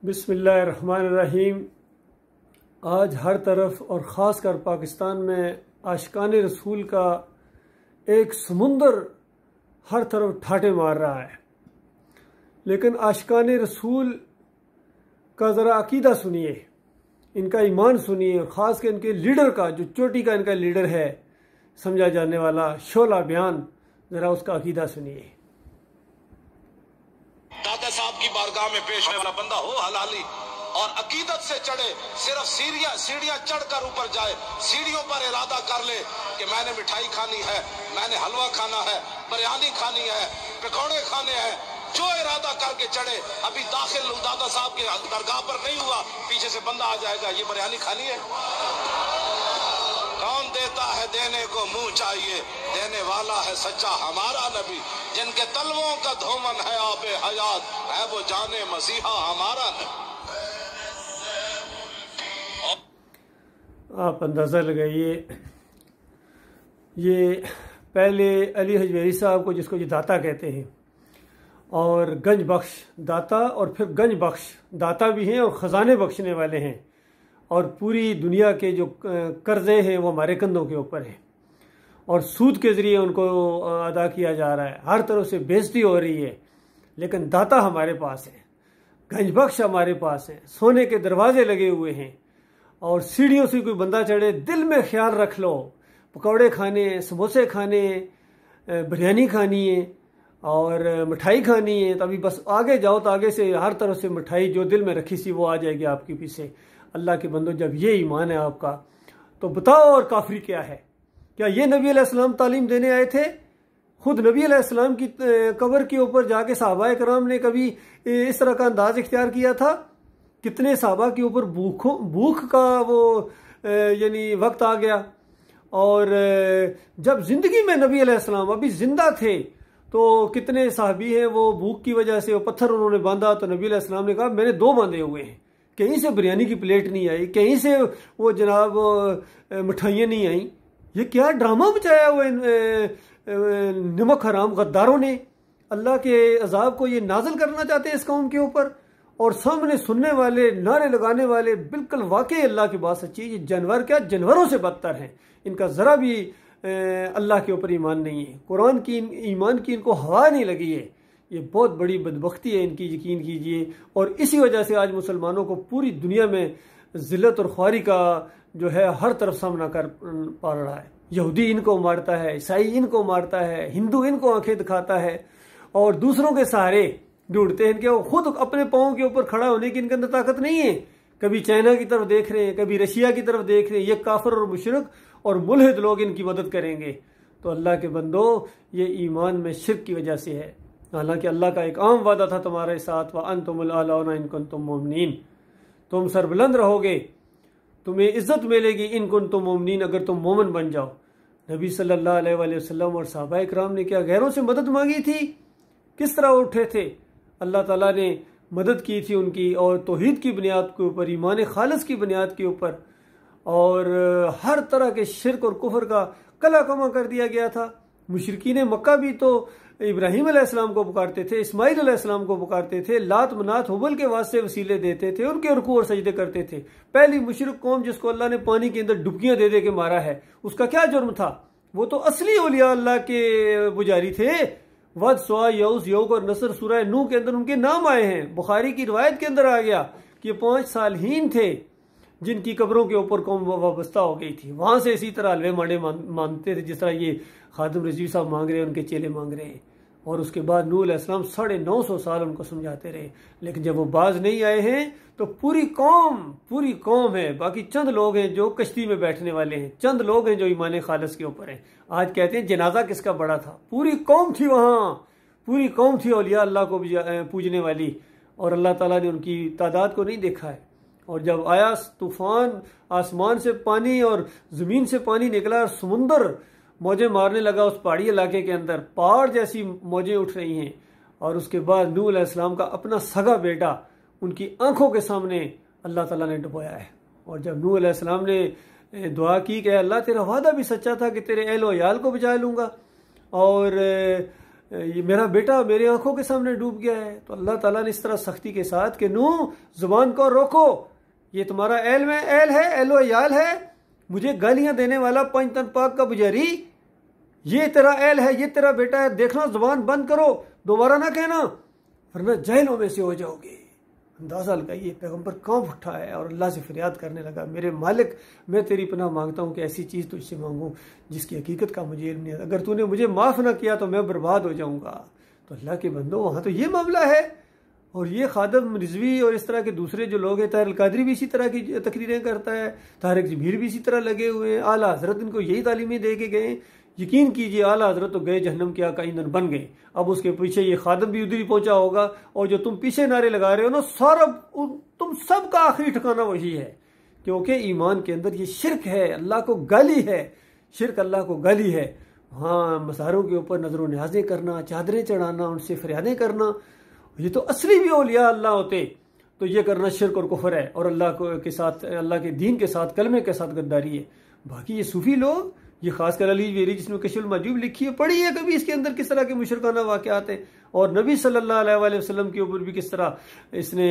बिस्मिल्लाहिर्रहमानिर्रहीम। आज हर तरफ और ख़ास कर पाकिस्तान में आशिकान रसूल का एक समुंदर हर तरफ ठाटे मार रहा है। लेकिन आशिकान रसूल का ज़रा अकीदा सुनिए, इनका ईमान सुनिए, और ख़ास कर इनके लीडर का, जो चोटी का इनका लीडर है समझा जाने वाला शोला बयान, ज़रा उसका अकीदा सुनिए। दादा साहब की बारगाह में पेश होने वाला बंदा हो हलाली और अकीदत से चढ़े, सिर्फ सीढ़ियां चढ़कर ऊपर जाए, सीढ़ियों पर इरादा कर ले कि मैंने मिठाई खानी है, मैंने हलवा खाना है, बिरयानी खानी है, पकौड़े खाने हैं, जो इरादा करके चढ़े। अभी दाखिल दादा साहब के दरगाह पर नहीं हुआ, पीछे से बंदा आ जाएगा, ये बिरयानी खानी है। कौन देता है देने को मुंह चाहिए, देने वाला है सच्चा हमारा नबी, जिनके तलवों का धोमन है आबे हयात, है वो जाने मसीहा हमारा नबी। आप अंदाज़ा लगाइए, ये पहले अली हजवेरी साहब को, जिसको ये दाता कहते हैं, और गंज बख्श दाता, और फिर गंज बख्श दाता भी हैं और ख़जाने बख्शने वाले हैं, और पूरी दुनिया के जो कर्ज़े हैं वो हमारे कंधों के ऊपर हैं, और सूद के ज़रिए उनको अदा किया जा रहा है। हर तरह से बेइज्जती हो रही है, लेकिन दाता हमारे पास है, गंज बख्श हमारे पास है, सोने के दरवाजे लगे हुए हैं। और सीढ़ियों से कोई बंदा चढ़े, दिल में ख्याल रख लो, पकौड़े खाने, समोसे खाने, बिरयानी खानी है और मिठाई खानी है, तभी बस आगे जाओ तो आगे से हर तरफ से मिठाई जो दिल में रखी सी वो आ जाएगी आपके पीछे। अल्लाह के बंदो, जब ये ईमान है आपका, तो बताओ और काफरी क्या है? क्या ये नबी अलैहिस्सलाम तालीम देने आए थे? खुद नबी अलैहिस्सलाम की कब्र के ऊपर जाके सहाबा कराम ने कभी इस तरह का अंदाज इख्तियार किया था? कितने सहाबा के ऊपर भूख का वो यानी वक्त आ गया। और जब जिंदगी में नबी अलैहिस्सलाम अभी जिंदा थे तो कितने साहबी हैं वो भूख की वजह से वो पत्थर उन्होंने बांधा, तो नबी अलैहिस्सलाम ने कहा मैंने 2 बांधे हुए हैं, कहीं से बिरयानी की प्लेट नहीं आई, कहीं से वो जनाब मिठाइयाँ नहीं आई। ये क्या ड्रामा मचाया हुआ नमक हराम गद्दारों ने। अल्लाह के अजाब को ये नाजल करना चाहते हैं इस कौम के ऊपर, और सामने सुनने वाले, नारे लगाने वाले बिल्कुल वाकई अल्लाह की बात सच्ची। ये जानवर क्या, जानवरों से बदतर हैं। इनका ज़रा भी अल्लाह के ऊपर ईमान नहीं है, कुरान की ईमान की इनको हवा नहीं लगी है। ये बहुत बड़ी बदबख्ती है इनकी, यकीन कीजिए। और इसी वजह से आज मुसलमानों को पूरी दुनिया में ज़िल्लत और ख्वारी का जो है हर तरफ सामना कर पा रहा है। यहूदी इनको मारता है, ईसाई इनको मारता है, हिंदू इनको आंखें दिखाता है, और दूसरों के सहारे ढूंढते हैं कि वो खुद अपने पाँव के ऊपर खड़ा होने की इनके अंदर ताकत नहीं है। कभी चाइना की तरफ देख रहे हैं, कभी रशिया की तरफ देख रहे हैं। ये काफिर और मुशरिक और मुल्हिद लोग इनकी मदद करेंगे। तो अल्लाह के बंदो, ये ईमान में शिर्क की वजह से है। हालांकि अल्लाह का एक आम वादा था तुम्हारे साथ, व अंतुमुल आलौना इन कुंतुम मुमिनीन, तुम सरबुलंद रहोगे, तुम्हें इज्जत मिलेगी इन कुंतुम मुमिनीन, अगर तुम मोमिन बन जाओ। नबी सल्लल्लाहु अलैहि वसल्लम और सहाबा इकराम ने क्या गैरों से मदद मांगी थी? किस तरह उठे थे? अल्लाह ताला ने मदद की थी उनकी, और तौहीद की बुनियाद के ऊपर, ईमान खालिस की बुनियाद के ऊपर, और हर तरह के शिरक और कुफर का कला कमा कर दिया गया था। मुशरिकीन मक्का भी तो इब्राहीम अलैहिस्सलाम को पुकारते थे, इस्माइल अलैहिस्सलाम को पुकारते थे, लात मनात हुबल के वास्ते वसीले देते थे, उनके रुकू और सजदे करते थे। पहली मुशरिक कौम जिसको अल्लाह ने पानी के अंदर डुबकियां दे दे के मारा है, उसका क्या जुर्म था? वो तो असली औलिया अल्लाह के पुजारी थे। वद, सुआ, यऊस, यौक और नसर सूरह नूह के अंदर उनके नाम आए हैं। बुखारी की रिवायत के अंदर आ गया कि 5 सालहीन थे जिनकी कब्रों के ऊपर कौम वाबस्ता हो गई थी। वहां से इसी तरह हलवे मांडे मांगते थे, जिस तरह ये खादिम रजीव साहब मांग रहे हैं, उनके चेले मांग रहे हैं। और उसके बाद नूह अलैहिस्सलाम 950 साल उनको समझाते रहे, लेकिन जब वो बाज नहीं आए हैं तो पूरी कौम है। बाकी चंद लोग हैं जो कश्ती में बैठने वाले हैं, चंद लोग हैं जो ईमान खालिस के ऊपर हैं। आज कहते हैं जनाजा किसका बड़ा था? पूरी कौम थी वहाँ, पूरी कौम थी औलिया अल्लाह को पूजने वाली, और अल्लाह ताला ने उनकी तादाद को नहीं देखा है। और जब आया तूफान, आसमान से पानी और ज़मीन से पानी निकला, और समुंदर मौजें मारने लगा उस पहाड़ी इलाके के अंदर, पहाड़ जैसी मौजें उठ रही हैं। और उसके बाद नूह अलैहिस्सलाम का अपना सगा बेटा उनकी आंखों के सामने अल्लाह ताला ने डुबोया है। और जब नूह अलैहिस्सलाम ने दुआ की कि अल्लाह तेरा वादा भी सच्चा था कि तेरे अहल व याल को बचा लूँगा, और ये मेरा बेटा मेरी आंखों के सामने डूब गया है। तो अल्लाह ताला ने इस तरह सख्ती के साथ कि नूह जुबान को रोको, ये तुम्हारा एल में एल है, एलो याल है, मुझे गालियां देने वाला पंचतन पाक का पुजारी, ये तेरा एल है, ये तेरा बेटा है, देखना जुबान बंद करो, दोबारा ना कहना वरना जेलों में से हो जाओगे। अंदाजा लगाइए पैगंबर कांप उठा है और अल्लाह से फरियाद करने लगा, मेरे मालिक मैं तेरी पनाह मांगता हूँ कि ऐसी चीज़ तुझसे मांगूँ जिसकी हकीकत का मुझे इल्म नहीं है, अगर तूने मुझे माफ़ ना किया तो मैं बर्बाद हो जाऊँगा। तो अल्लाह के बंदो वहाँ तो ये मामला है। और ये खादम रिजवी और इस तरह के दूसरे जो लोग हैं, ताहिर कादरी भी इसी तरह की तकरीरें करता है, तारिक जमीर भी इसी तरह लगे हुए हैं, आला हजरत इनको यही तालीमें दे के गए। यकीन कीजिए आला हजरत तो गए जहन्नम के आका ईंधन बन गए। अब उसके पीछे ये खादम भी उधर ही पहुंचा होगा, और जो तुम पीछे नारे लगा रहे हो ना, सारा तुम सबका आखिरी ठिकाना वही है, क्योंकि ईमान के अंदर ये शिरक है, अल्लाह को गाली है, शिरक अल्लाह को गाली है। हाँ, मज़ारों के ऊपर नजरों न्याज़ें करना, चादरें चढ़ाना, उनसे फरियादें करना, ये तो असली भी औलिया अल्लाह होते तो ये करना शिरक और कुफर है, और अल्लाह के साथ, अल्लाह के दीन के साथ, कलमे के साथ गद्दारी है। बाकी ये सूफी लोग, ये खासकर अली वेरी जिसने कश्फुल मजूब लिखी है, पढ़ी है कभी इसके अंदर किस तरह के मुशरकाना वाक़यात हैं, और नबी सल्लल्लाहु अलैहि वसल्लम के ऊपर भी किस तरह इसने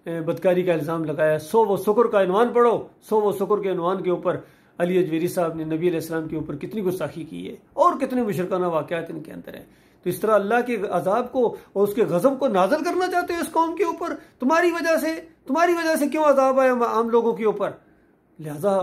बदकारी का इल्ज़ाम लगाया। सो वो शुक्र का इनवान पढ़ो, सो वो शुक्र के इनवान के ऊपर अली अजवेरी साहब ने नबी अलैहिस्सलाम के ऊपर कितनी गुस्ताखी की है और कितने मुशरकाना वाक़यात इनके अंदर है। तो इस तरह अल्लाह के अजाब को और उसके गज़ब को नाज़िल करना चाहते हो इस कौम के ऊपर, तुम्हारी वजह से क्यों अजाब आया आम लोगों के ऊपर। लिहाजा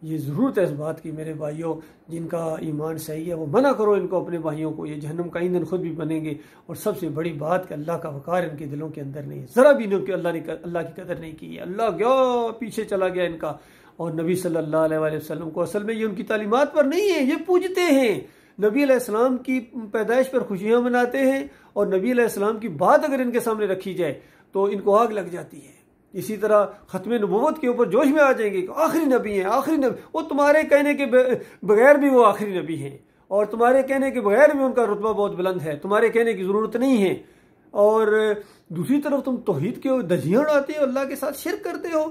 ये ज़रूरत है इस बात की मेरे भाइयों, जिनका ईमान सही है वो मना करो इनको, अपने भाइयों को, ये जहन्नम का ईंधन खुद भी बनेंगे। और सबसे बड़ी बात कि अल्लाह का वक़ार इनके दिलों के अंदर नहीं है, ज़रा भी इनके अल्लाह की कदर नहीं की है। अल्लाह गया पीछे चला गया इनका, और नबी सल्लल्लाहु अलैहि वसल्लम को असल में ये उनकी तालीमात पर नहीं है, ये पूजते हैं, नबी अलैहिस्सलाम की पैदाइश पर खुशियाँ मनाते हैं, और नबी अलैहिस्सलाम की बात अगर इनके सामने रखी जाए तो इनको आग लग जाती है। इसी तरह ख़त्म नबूवत के ऊपर जोश में आ जाएंगे कि आखिरी नबी हैं, आखिरी नबी, वो तुम्हारे कहने के बगैर भी वो आखिरी नबी हैं, और तुम्हारे कहने के बगैर भी उनका रुतबा बहुत बुलंद है, तुम्हारे कहने की ज़रूरत नहीं है। और दूसरी तरफ तुम तौहीद के धज्जियाँ उड़ाते हो, अल्लाह के साथ शिरक करते हो।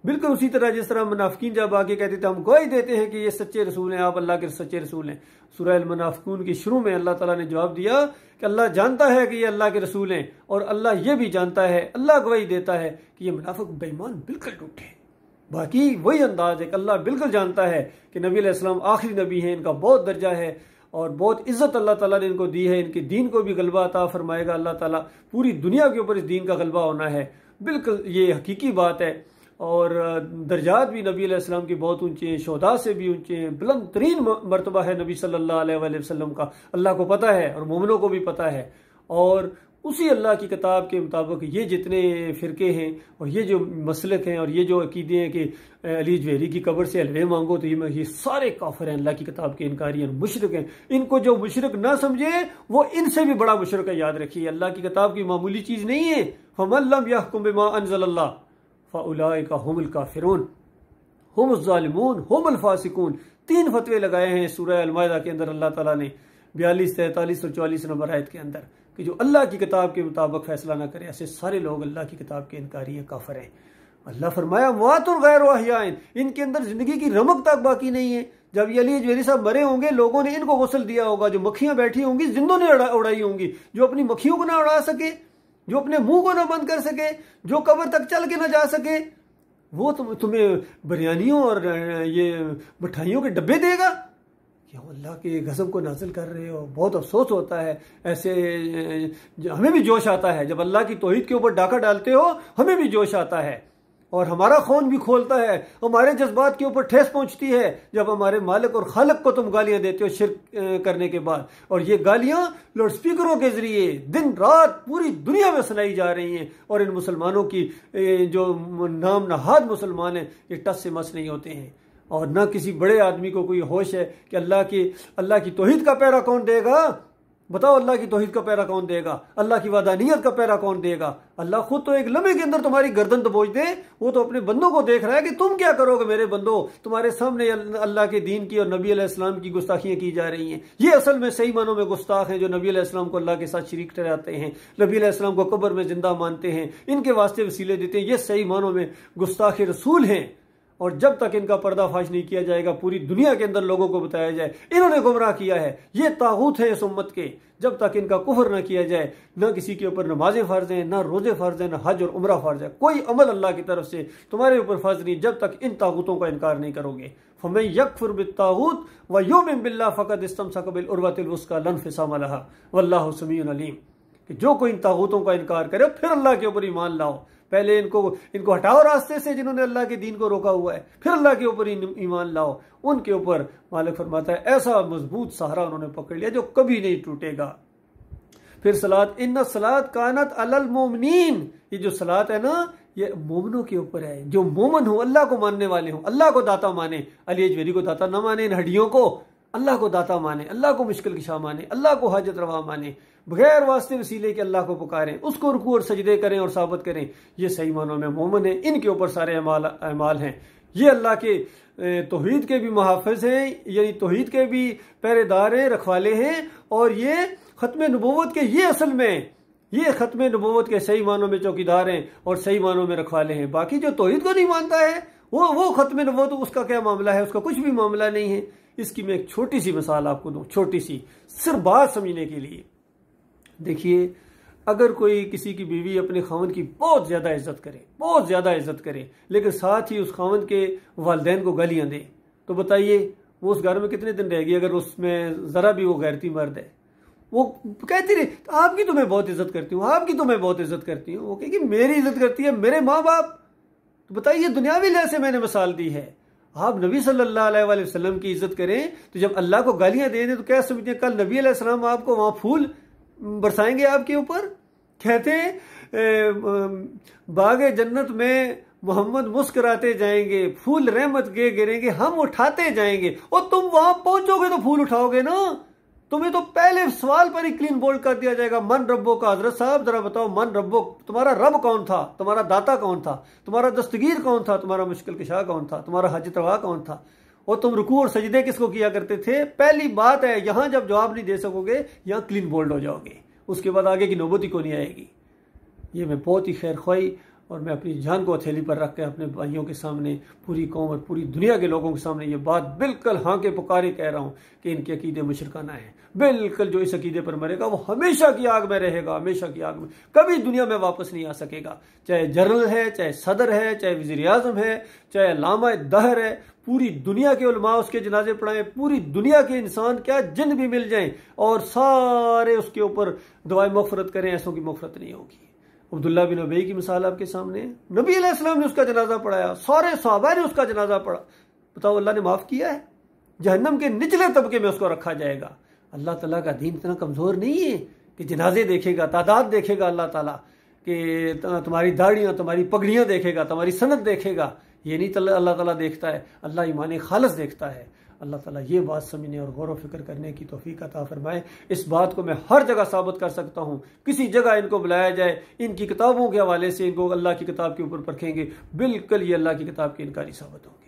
बिल्कुल उसी तरह जिस तरह मुनाफिकीन जब आगे कहते थे हम गवाही देते हैं कि ये सच्चे रसूल हैं, आप अल्लाह के सच्चे रसूल हैं। सूरह अल-मुनाफिकून की शुरू में अल्लाह ताला ने जवाब दिया कि अल्लाह जानता है कि ये अल्लाह के रसूल हैं, और अल्लाह ये भी जानता है, अल्लाह गवाही देता है कि ये मुनाफिक बेईमान बिल्कुल टूटे। बाकी वही अंदाज है कि अल्लाह बिल्कुल जानता है कि नबी अलैहिस्सलाम आखिरी नबी हैं, इनका बहुत दर्जा है और बहुत इज्जत अल्लाह ताला ने इनको दी है, इनके दीन को भी गलबा अता फरमाएगा अल्लाह ताला, पूरी दुनिया के ऊपर इस दीन का गलबा होना है। बिल्कुल ये हकीकी बात है। और दर्जात भी नबी अलैहिस्सलाम के बहुत ऊंचे हैं, शोहदा से भी ऊंचे हैं, बुलंद तरीन मरतबा है नबी सल्लल्लाहु अलैहि वसल्लम का, अल्लाह को पता है और मोमिनों को भी पता है। और उसी अल्लाह की किताब के मुताबिक ये जितने फ़िरके हैं और ये जो मसलक हैं और ये जो अकीदे हैं कि अली जवेरी की कब्र से हलवे मांगो, तो ये सारे काफिर हैं, अल्लाह की किताब के इनकारी हैं, मुशरिक हैं। इनको जो मुशरिक ना समझे वो इनसे भी बड़ा मुशरिक है, याद रखिए। अल्लाह की किताब की मामूली चीज़ नहीं है। फमन लम यहकुम बिमा अंज़लल्लाह फ़उलाइका हुमुल काफ़िरून हुमुज़ ज़ालिमून हुमुल फ़ासिकून। 3 फतवे लगाए हैं सूरह अल-माइदा के अंदर अल्लाह ताला ने 42, 43 और 44 नंबर आयत के अंदर, कि जो अल्लाह की किताब के मुताबिक फैसला ना करे, ऐसे सारे लोग अल्लाह की किताब के इनकारी हैं, काफिर हैं। अल्लाह फरमाया मुआतुर गैर अहयाइन, इनके अंदर जिंदगी की रमक तक बाकी नहीं है। जब ये अली जवेरी साहब मरे होंगे, लोगों ने इनको गुस्ल दिया होगा, जो मक्खियां बैठी होंगी जिंदों ने उड़ाई होंगी, जो अपनी मक्खियों को ना उड़ा सके, जो अपने मुंह को ना बंद कर सके, जो कब्र तक चल के ना जा सके, वो तुम्हें बिरयानियों और ये मिठाइयों के डब्बे देगा। कि अल्लाह के गज़ब को नाजिल कर रहे हो। बहुत अफसोस होता है, ऐसे हमें भी जोश आता है जब अल्लाह की तौहीद के ऊपर डाका डालते हो, हमें भी जोश आता है और हमारा खून भी खोलता है, हमारे जज्बात के ऊपर ठेस पहुंचती है जब हमारे मालिक और खालिक को तुम गालियां देते हो शिर्क करने के बाद। और ये गालियां लाउड स्पीकरों के जरिए दिन रात पूरी दुनिया में सुनाई जा रही हैं, और इन मुसलमानों की जो नाम नहाद मुसलमान हैं ये टस से मस नहीं होते हैं। और ना किसी बड़े आदमी को कोई होश है कि अल्लाह की तौहीद का पैरा कौन देगा। बताओ, अल्लाह की तौहीद का पैरा कौन देगा, अल्लाह की वादानियत का पैरा कौन देगा। अल्लाह खुद तो एक लम्हे के अंदर तुम्हारी गर्दन दबोच दे, वो तो अपने बंदों को देख रहा है कि तुम क्या करोगे मेरे बंदो। तुम्हारे सामने अल्लाह के दीन की और नबी अलैहिस्सलाम की गुस्ताखियां की जा रही हैं। ये असल में सही मानों में गुस्ताख हैं जो नबी अलैहिस्सलाम को अल्लाह के साथ शरीक ठहराते हैं, नबी अलैहिस्सलाम को कब्र में जिंदा मानते हैं, इनके वास्ते वसीले देते हैं। ये सही मानों में गुस्ताख रसूल हैं। और जब तक इनका पर्दाफाश नहीं किया जाएगा, पूरी दुनिया के अंदर लोगों को बताया जाए इन्होंने गुमराह किया है, ये तागूत है इस उम्मत के, जब तक इनका कुफर न किया जाए, न किसी के ऊपर नमाजें फ़र्ज हैं, न रोज़े फ़र्ज हैं, न हज और उम्रा फ़र्ज है, कोई अमल अल्लाह की तरफ से तुम्हारे ऊपर फ़र्ज नहीं, जब तक इन तागूतों का इनकार नहीं करोगे। फमन यकफुर बित्तागूत व युमिन बिल्लाह फ़क़द इस्तमसक बिल उर्वतिल वुस्का ला इन्फ़िसाम लहा वल्लाहु समीउन अलीम। कि जो कोई इन तागूतों का इनकार करे फिर अल्लाह के ऊपर ईमान लाओ, पहले इनको हटाओ रास्ते से जिन्होंने अल्लाह के दीन को रोका हुआ है, फिर अल्लाह के ऊपर ईमान लाओ। उनके ऊपर मालिक फरमाता है ऐसा मजबूत सहारा उन्होंने पकड़ लिया जो कभी नहीं टूटेगा। फिर सलात, इन्ना सलात कानत अलल मोमिनीन, ये जो सलात है ना ये मोमिनों के ऊपर है, जो मोमन हो, अल्लाह को मानने वाले हो, अल्लाह को दाता माने, अली अजमेरी को दाता न माने, इन हड्डियों को, अल्लाह को दाता माने, अल्लाह को मुश्किल किशा माने, अल्लाह को हाजत रवा माने, बगैर वास्ते वसीले के अल्लाह को पुकारें, उसको रुकू और सजदे करें और साबित करें, ये सही मानों में मोमिन है। इनके ऊपर सारे अमाल हैं, ये अल्लाह के तौहीद के भी मुहाफ़िज़ हैं, यानी तौहीद के भी पहरेदार हैं, रखवाले हैं, और ये ख़त्म नबूवत के, ये असल में ये ख़त्म नबूवत के सही मानों में चौकीदार हैं और सही मानों में रखवाले हैं। बाकी जो तौहीद को नहीं मानता है वो ख़त्म नबूवत, उसका क्या मामला है, उसका कुछ भी मामला नहीं है। इसकी मैं एक छोटी सी मिसाल आपको दूँ, छोटी सी, सिर्फ बात समझने के लिए। देखिए, अगर कोई किसी की बीवी अपने खावंद की बहुत ज़्यादा इज्जत करे, बहुत ज़्यादा इज्जत करे, लेकिन साथ ही उस खावंद के वालिदैन को गालियाँ दे, तो बताइए वो उस घर में कितने दिन रहेगी अगर उसमें ज़रा भी वो गैरती मर्द है। वो कहती रही आपकी तो मैं बहुत इज्जत करती हूँ, आपकी तो मैं बहुत इज्जत करती हूँ, वो कहेगी मेरी इज्जत करती है मेरे माँ बाप। तो बताइए, दुनियावी लिहाज से मैंने मिसाल दी है। आप नबी सल्लल्लाहु अलैहि वसल्लम की इज्जत करें तो जब अल्लाह को गालियाँ दे दें तो क्या समझते हैं कल नबी अलैहि सलाम आपको वहाँ फूल बरसाएंगे आपके ऊपर? कहते हैं बागे जन्नत में मोहम्मद मुस्कुराते जाएंगे, फूल रहमत के गिरेंगे, हम उठाते जाएंगे, और तुम वहां पहुंचोगे तो फूल उठाओगे ना। तुम्हें तो पहले सवाल पर ही क्लीन बोल्ड कर दिया जाएगा, मन रब्बो का। हजरत साहब जरा बताओ, मन रब्बो, तुम्हारा रब कौन था, तुम्हारा दाता कौन था, तुम्हारा दस्तगीर कौन था, तुम्हारा मुश्किल कुशा कौन था, तुम्हारा हाजत रवा कौन था, और तुम रुकू और सजदे किसको किया करते थे? पहली बात है, यहां जब जवाब नहीं दे सकोगे यहां क्लीन बोल्ड हो जाओगे, उसके बाद आगे की नौबत ही को नहीं आएगी। ये मैं बहुत ही खैर ख्वाही और मैं अपनी जान को हथेली पर रख के अपने भाइयों के सामने, पूरी कौम और पूरी दुनिया के लोगों के सामने ये बात बिल्कुल हाँ के पुकारे कह रहा हूँ कि इनके अकीदे मुशरकाना है। बिल्कुल जो इस अकीदे पर मरेगा वो हमेशा की आग में रहेगा, हमेशा की आग में, कभी दुनिया में वापस नहीं आ सकेगा। चाहे जनरल है, चाहे सदर है, चाहे वज़ीर आज़म है, चाहे अल्लामा दहर है, पूरी दुनिया के उलमा उसके जनाजे पढ़ाएं, पूरी दुनिया के इंसान क्या जिन भी मिल जाएं और सारे उसके ऊपर दुआएं मग़फ़िरत करें, ऐसों की मग़फ़िरत नहीं होगी। अब्दुल्ला बिन उबई की मिसाल आपके सामने, नबी अलैहिस्सलाम ने उसका जनाजा पढ़ाया, सारे सहाबा ने उसका जनाजा पढ़ा, बताओ अल्लाह ने माफ़ किया है? जहन्नम के निचले तबके में उसको रखा जाएगा। अल्लाह ताला का दीन इतना कमज़ोर नहीं है कि जनाजे देखेगा, तादाद देखेगा अल्लाह ताला, कि तुम्हारी दाढ़ियाँ, तुम्हारी पगड़ियाँ देखेगा, तुम्हारी सनद देखेगा। ये नहीं अल्लाह ताला देखता है, अल्लाह ईमान खालिस देखता है। अल्लाह ताला ये बात समझने और गौर व फिक्र करने की तौफीक अता फरमाए। इस बात को मैं हर जगह साबित कर सकता हूँ, किसी जगह इनको बुलाया जाए, इनकी किताबों के हवाले से इनको अल्लाह की किताब के ऊपर परखेंगे, बिल्कुल ये अल्लाह की किताब के इनकारी साबित होंगे।